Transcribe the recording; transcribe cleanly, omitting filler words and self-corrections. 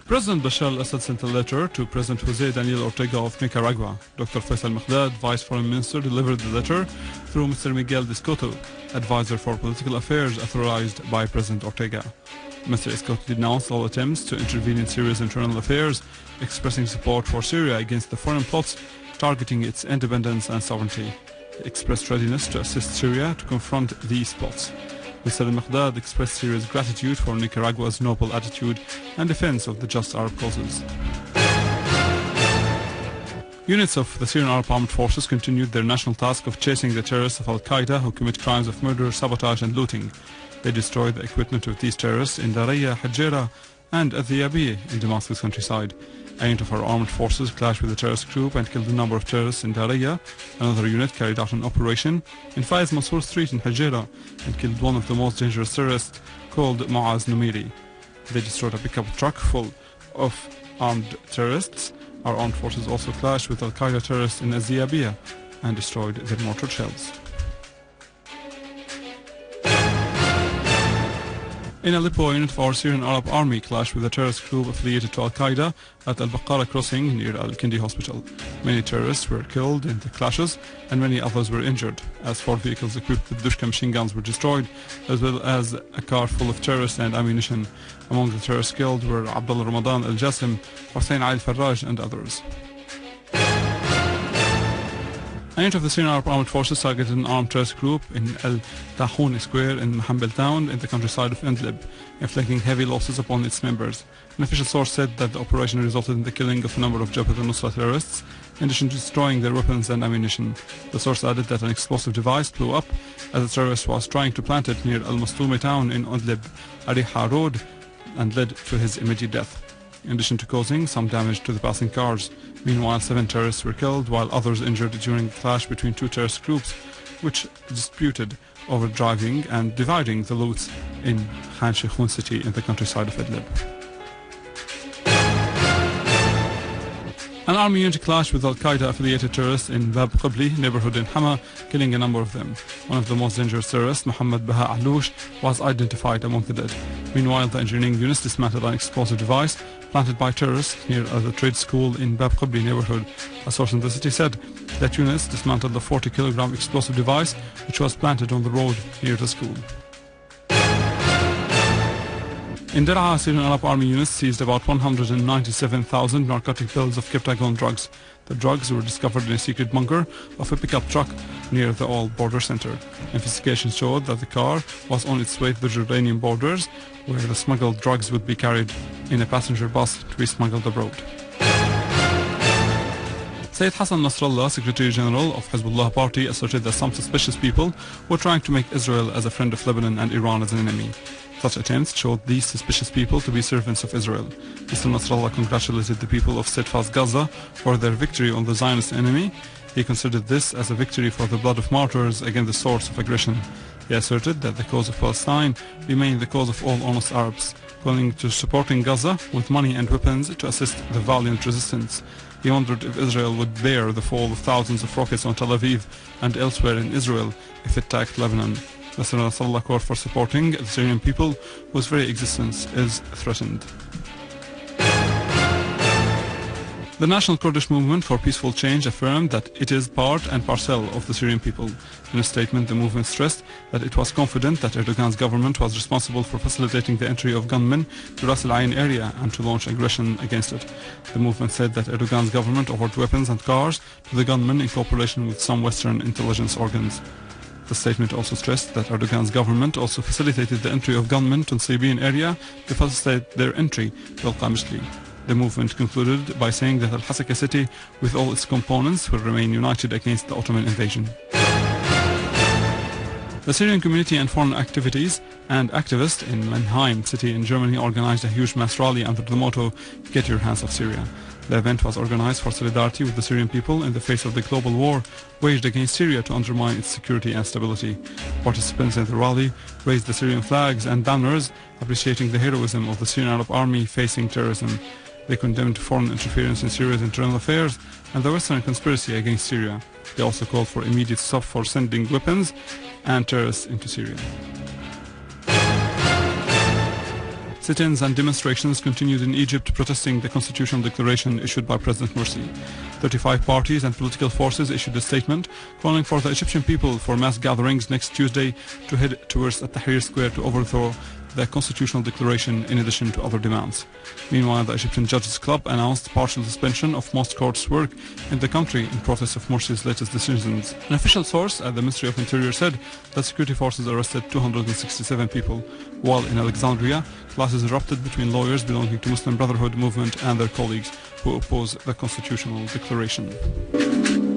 President Bashar al-Assad sent a letter to President Jose Daniel Ortega of Nicaragua. Dr. Faisal Mekdad, Vice Foreign Minister, delivered the letter through Mr. Miguel Escoto, Advisor for Political Affairs authorized by President Ortega. Mr. Escoto denounced all attempts to intervene in Syria's internal affairs, expressing support for Syria against the foreign plots targeting its independence and sovereignty. He expressed readiness to assist Syria to confront these plots. Mr. Mekdad expressed Syria's gratitude for Nicaragua's noble attitude and defense of the just Arab causes. Units of the Syrian Arab Armed Forces continued their national task of chasing the terrorists of Al-Qaeda who commit crimes of murder, sabotage and looting. They destroyed the equipment of these terrorists in Daraya, Hajera and Adhiyabiya in Damascus countryside. A unit of our armed forces clashed with the terrorist group and killed a number of terrorists in Daraya. Another unit carried out an operation in Faiz Mansour Street in Hajera and killed one of the most dangerous terrorists called Muaz Numiri. They destroyed a pickup truck full of armed terrorists. Our armed forces also clashed with Al-Qaeda terrorists in Adhiyabiya and destroyed their mortar shells. In Aleppo, a unit of our Syrian Arab Army clashed with a terrorist group affiliated to Al-Qaeda at Al-Baqara crossing near Al-Kindi hospital. Many terrorists were killed in the clashes and many others were injured, as 4 vehicles equipped with Dushka machine guns were destroyed, as well as a car full of terrorists and ammunition. Among the terrorists killed were Abdullah Ramadan Al-Jassim, Hussein Ali Farraj and others. A unit of the Syrian Arab Armed Forces targeted an armed terrorist group in El Tahoun Square in Mahambel town in the countryside of Idlib, inflicting heavy losses upon its members. An official source said that the operation resulted in the killing of a number of Jabhat al-Nusra terrorists, in addition to destroying their weapons and ammunition. The source added that an explosive device blew up as a terrorist was trying to plant it near Al-Mastoumi town in Idlib, Ariha Road, and led to his immediate death, in addition to causing some damage to the passing cars. Meanwhile, 7 terrorists were killed, while others injured during a clash between 2 terrorist groups, which disputed over driving and dividing the loot in Khan Sheikhoun city in the countryside of Idlib. An army unit clashed with Al-Qaeda affiliated terrorists in Bab Qibli neighborhood in Hama, killing a number of them. One of the most dangerous terrorists, Muhammad Baha Aloush, was identified among the dead. Meanwhile, the engineering units dismantled an explosive device planted by terrorists near the trade school in Bab Qibli neighborhood. A source in the city said that units dismantled the 40-kilogram explosive device which was planted on the road near the school. In Der'a, Syrian Arab Army units seized about 197,000 narcotic pills of Captagon drugs. The drugs were discovered in a secret bunker of a pickup truck near the All Border Center. Investigations showed that the car was on its way to the Jordanian borders, where the smuggled drugs would be carried in a passenger bus to be smuggled abroad. Sayyid Hassan Nasrallah, Secretary General of Hezbollah Party, asserted that some suspicious people were trying to make Israel as a friend of Lebanon and Iran as an enemy. Such attempts showed these suspicious people to be servants of Israel. Mr. Nasrallah congratulated the people of steadfast Gaza for their victory on the Zionist enemy. He considered this as a victory for the blood of martyrs against the source of aggression. He asserted that the cause of Palestine remained the cause of all honest Arabs, calling to supporting Gaza with money and weapons to assist the valiant resistance. He wondered if Israel would bear the fall of thousands of rockets on Tel Aviv and elsewhere in Israel if it attacked Lebanon. Mr. Nasrallah called for supporting the Syrian people whose very existence is threatened. The National Kurdish Movement for Peaceful Change affirmed that it is part and parcel of the Syrian people. In a statement, the movement stressed that it was confident that Erdogan's government was responsible for facilitating the entry of gunmen to Ras Al Ain area and to launch aggression against it. The movement said that Erdogan's government offered weapons and cars to the gunmen in cooperation with some Western intelligence organs. The statement also stressed that Erdogan's government also facilitated the entry of gunmen to the Syrian area to facilitate their entry to Al-Qamishli. The movement concluded by saying that Al-Hasaka city, with all its components, will remain united against the Ottoman invasion. The Syrian Community and Foreign Activities and activists in Mannheim city in Germany organized a huge mass rally under the motto, "Get your hands off Syria." The event was organized for solidarity with the Syrian people in the face of the global war waged against Syria to undermine its security and stability. Participants in the rally raised the Syrian flags and banners appreciating the heroism of the Syrian Arab Army facing terrorism. They condemned foreign interference in Syria's internal affairs and the Western conspiracy against Syria. They also called for immediate stop for sending weapons and terrorists into Syria. Sit-ins and demonstrations continued in Egypt protesting the constitutional declaration issued by President Morsi. 35 parties and political forces issued a statement calling for the Egyptian people for mass gatherings next Tuesday to head towards Tahrir Square to overthrow the constitutional declaration in addition to other demands. Meanwhile, the Egyptian Judges Club announced partial suspension of most courts' work in the country in protest of Morsi's latest decisions. An official source at the Ministry of Interior said that security forces arrested 267 people, while in Alexandria, clashes erupted between lawyers belonging to Muslim Brotherhood movement and their colleagues who oppose the constitutional declaration.